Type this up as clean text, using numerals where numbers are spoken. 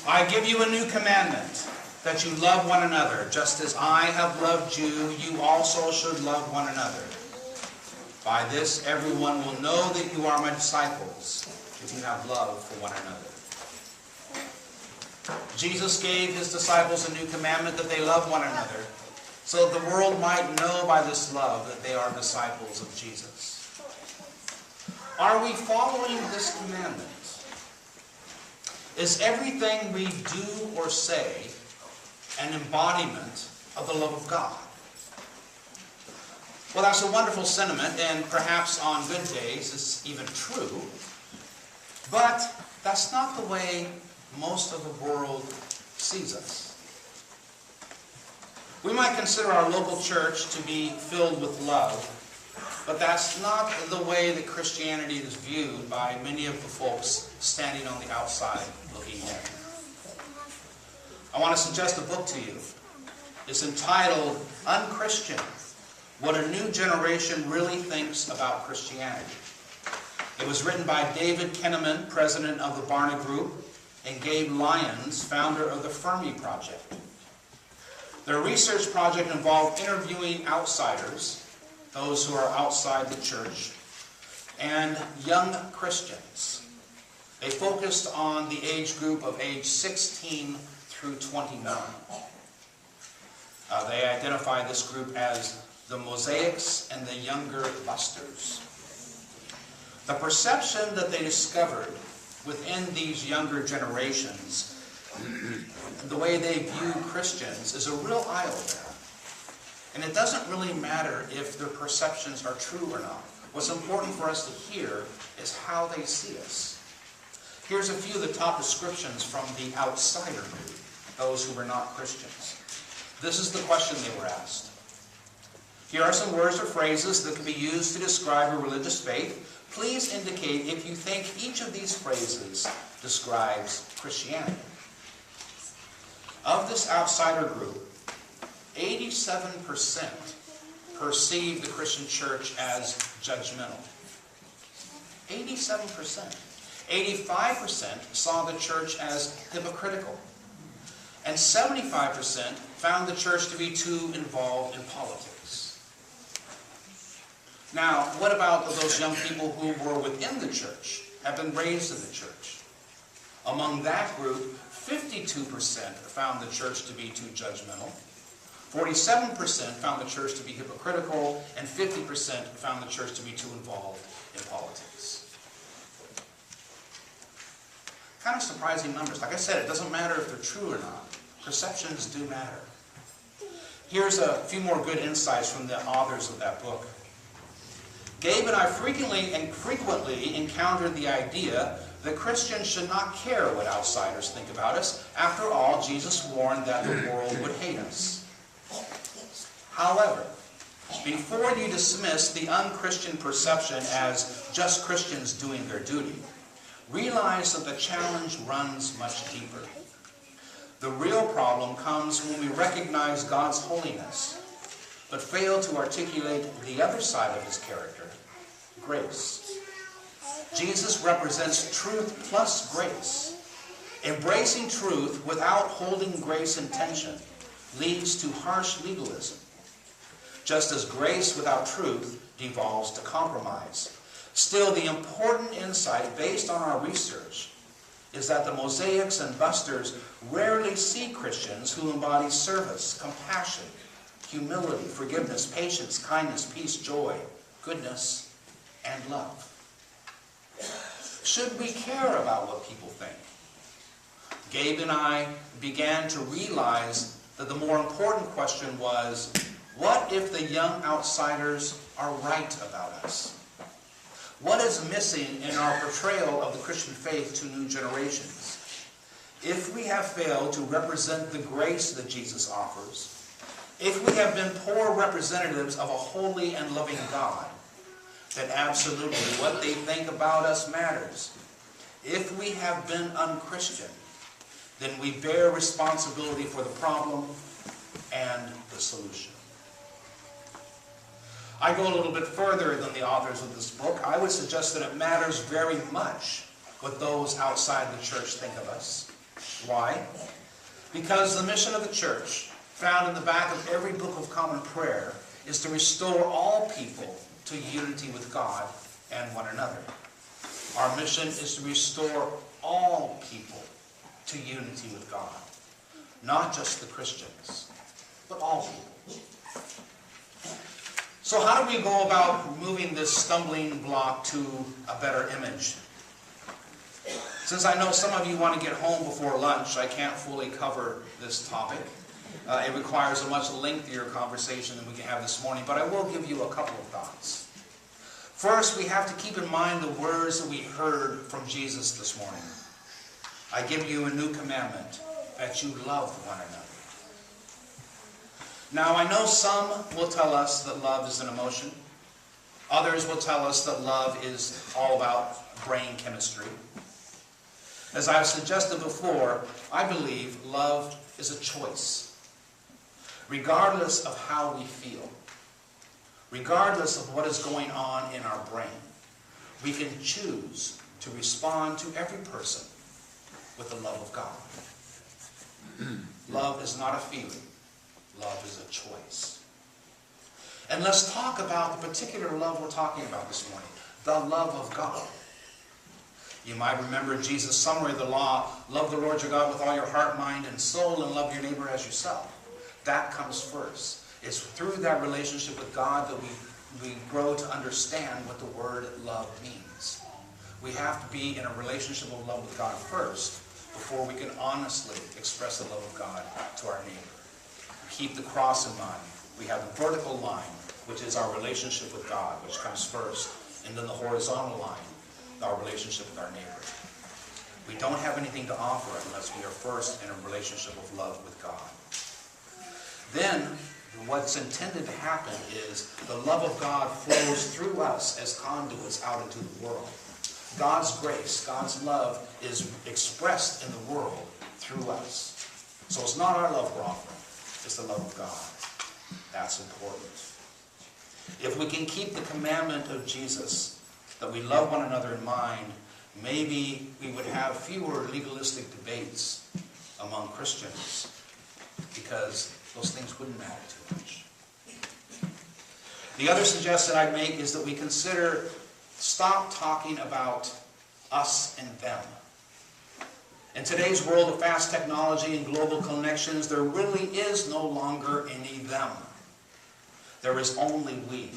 I give you a new commandment, that you love one another. Just as I have loved you, you also should love one another. By this everyone will know that you are my disciples, if you have love for one another. Jesus gave his disciples a new commandment, that they love one another, so that the world might know by this love that they are disciples of Jesus. Are we following this commandment? Is everything we do or say an embodiment of the love of God? Well, that's a wonderful sentiment, and perhaps on good days it's even true. But that's not the way most of the world sees us. We might consider our local church to be filled with love, but that's not the way that Christianity is viewed by many of the folks standing on the outside looking in. I want to suggest a book to you. It's entitled Unchristian: What a New Generation Really Thinks About Christianity. It was written by David Kinnaman, president of the Barna Group, and Gabe Lyons, founder of the Fermi Project. Their research project involved interviewing outsiders, those who are outside the church, and young Christians. They focused on the age group of age 16 through 21. They identify this group as the Mosaics and the younger Busters. The perception that they discovered within these younger generations, the way they view Christians, is a real eye-opener. And it doesn't really matter if their perceptions are true or not. What's important for us to hear is how they see us. Here's a few of the top descriptions from the outsider group, those who were not Christians. This is the question they were asked. Here are some words or phrases that can be used to describe a religious faith. Please indicate if you think each of these phrases describes Christianity. Of this outsider group, 87% perceive the Christian church as judgmental. 87%. 85% saw the church as hypocritical. And 75% found the church to be too involved in politics. Now, what about those young people who were within the church, have been raised in the church? Among that group, 52% found the church to be too judgmental. 47% found the church to be hypocritical, and 50% found the church to be too involved in politics. Kind of surprising numbers. Like I said, it doesn't matter if they're true or not. Perceptions do matter. Here's a few more good insights from the authors of that book. Gabe and I frequently encountered the idea that Christians should not care what outsiders think about us. After all, Jesus warned that the world would hate us. However, before you dismiss the unchristian perception as just Christians doing their duty, realize that the challenge runs much deeper. The real problem comes when we recognize God's holiness, but fail to articulate the other side of his character, grace. Jesus represents truth plus grace. Embracing truth without holding grace in tension leads to harsh legalism, just as grace without truth devolves to compromise. Still, the important insight based on our research is that the Mosaics and Busters rarely see Christians who embody service, compassion, humility, forgiveness, patience, kindness, peace, joy, goodness, and love. Should we care about what people think? Gabe and I began to realize that the more important question was, what if the young outsiders are right about us? What is missing in our portrayal of the Christian faith to new generations? If we have failed to represent the grace that Jesus offers, if we have been poor representatives of a holy and loving God, then absolutely what they think about us matters. If we have been unchristian, then we bear responsibility for the problem and the solution. I go a little bit further than the authors of this book. I would suggest that it matters very much what those outside the church think of us. Why? Because the mission of the church, found in the back of every Book of Common Prayer, is to restore all people to unity with God and one another. Our mission is to restore all people to unity with God. Not just the Christians, but all people. So how do we go about removing this stumbling block to a better image? Since I know some of you want to get home before lunch, I can't fully cover this topic. It requires a much lengthier conversation than we can have this morning, but I will give you a couple of thoughts. First, we have to keep in mind the words that we heard from Jesus this morning. I give you a new commandment, that you love one another. Now, I know some will tell us that love is an emotion. Others will tell us that love is all about brain chemistry. As I've suggested before, I believe love is a choice. Regardless of how we feel, regardless of what is going on in our brain, we can choose to respond to every person with the love of God. Love is not a feeling. Love is a choice. And let's talk about the particular love we're talking about this morning, the love of God. You might remember Jesus' summary of the law, love the Lord your God with all your heart, mind, and soul, and love your neighbor as yourself. That comes first. It's through that relationship with God that we grow to understand what the word love means. We have to be in a relationship of love with God first before we can honestly express the love of God to our neighbor. Keep the cross in mind. We have the vertical line, which is our relationship with God, which comes first, and then the horizontal line, our relationship with our neighbor. We don't have anything to offer unless we are first in a relationship of love with God. Then, what's intended to happen is the love of God flows through us as conduits out into the world. God's grace, God's love is expressed in the world through us. So it's not our love we're offering, it's the love of God. That's important. If we can keep the commandment of Jesus, that we love one another in mind, maybe we would have fewer legalistic debates among Christians, because those things wouldn't matter too much. The other suggestion I'd make is that we stop talking about us and them. In today's world of fast technology and global connections, there really is no longer any them. There is only we.